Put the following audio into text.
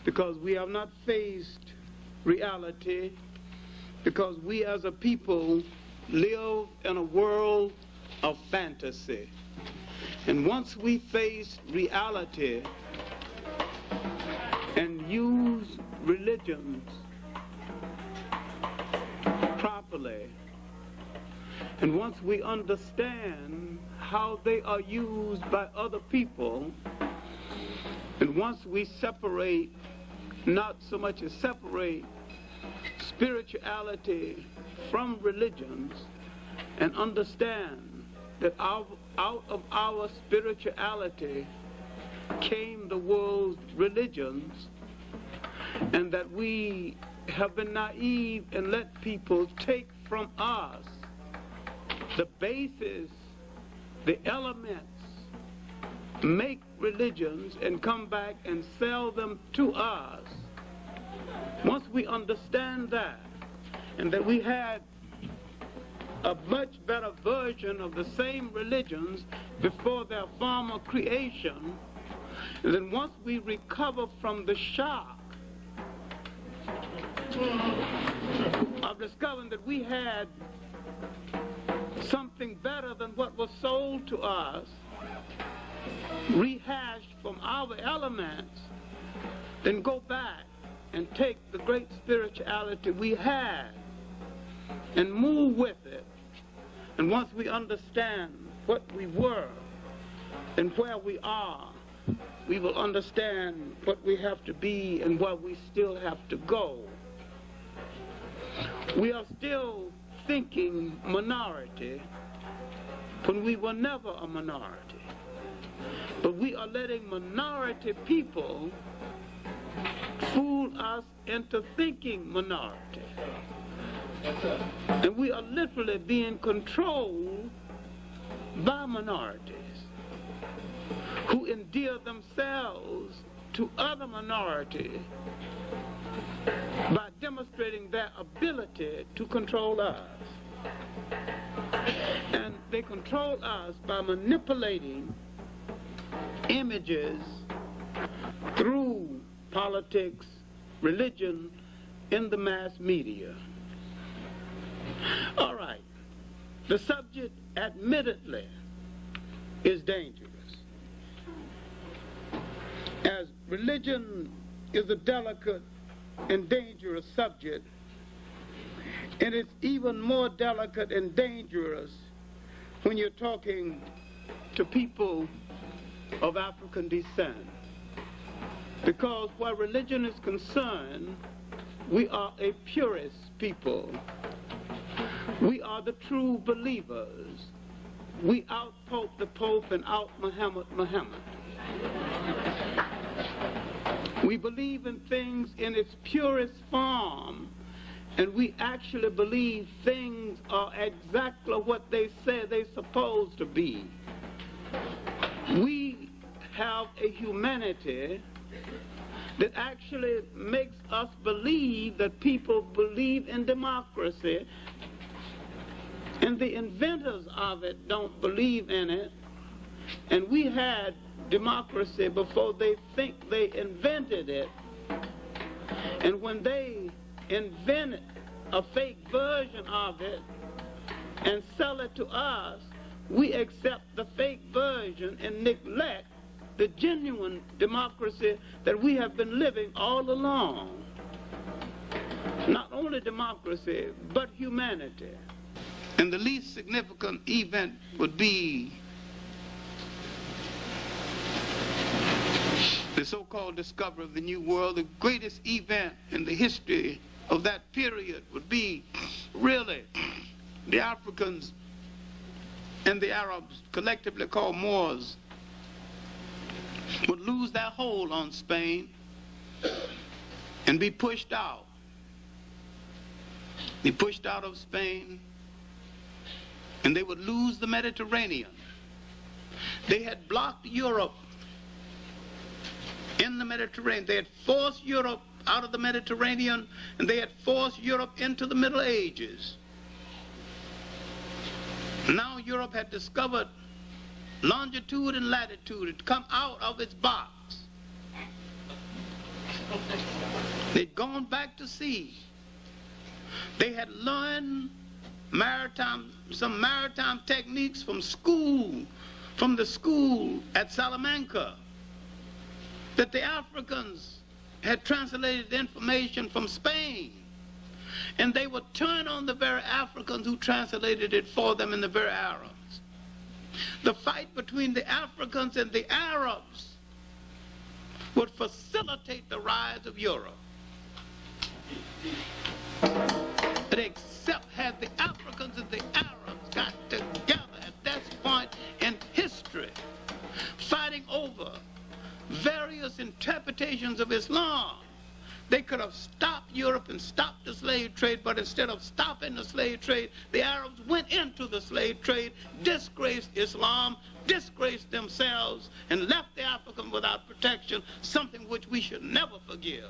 because we have not faced reality, because we as a people live in a world of fantasy. And once we face reality and use religions properly, and once we understand how they are used by other people, and once we separate, not so much as separate spirituality from religions, and understand that out of our spirituality came the world's religions, and that we have been naive and let people take from us the basis, the elements, make religions and come back and sell them to us. Once we understand that, and that we had a much better version of the same religions before their former creation, and then once we recover from the shock of discovering that we had something better than what was sold to us, rehashed from our elements, then go back and take the great spirituality we had and move with it. And once we understand what we were and where we are, we will understand what we have to be and where we still have to go. We are still thinking minority when we were never a minority. But we are letting minority people fool us into thinking minority. And we are literally being controlled by minorities who endear themselves to other minorities by demonstrating their ability to control us. And they control us by manipulating images through politics, religion, in the mass media. All right, the subject admittedly is dangerous, as religion is a delicate and dangerous subject, and it's even more delicate and dangerous when you're talking to people of African descent. Because where religion is concerned, we are a purist people. We are the true believers. We out-pope the Pope and out-Muhammad. We believe in things in its purest form, and we actually believe things are exactly what they say they're supposed to be. We have a humanity that actually makes us believe that people believe in democracy, and the inventors of it don't believe in it. And we had democracy before they think they invented it. And when they invent a fake version of it and sell it to us, we accept the fake version and neglect the genuine democracy that we have been living all along. Not only democracy, but humanity. And the least significant event would be the so-called discovery of the New World. The greatest event in the history of that period would be really the Africans and the Arabs, collectively called Moors, would lose their hold on Spain and be pushed out. Be pushed out of Spain, and they would lose the Mediterranean. They had blocked Europe in the Mediterranean. They had forced Europe out of the Mediterranean, and they had forced Europe into the Middle Ages. Now Europe had discovered longitude and latitude. It had come out of its box. They'd gone back to sea. They had learned some maritime techniques from the school at Salamanca, that the Africans had translated information from Spain, and they would turn on the very Africans who translated it for them and the very Arabs. The fight between the Africans and the Arabs would facilitate the rise of Europe. But except had the Africans and the Arabs got together at this point in history, fighting over various interpretations of Islam, they could have stopped Europe and stopped the slave trade, but instead of stopping the slave trade, the Arabs went into the slave trade, disgraced Islam, disgraced themselves, and left the African without protection, something which we should never forgive.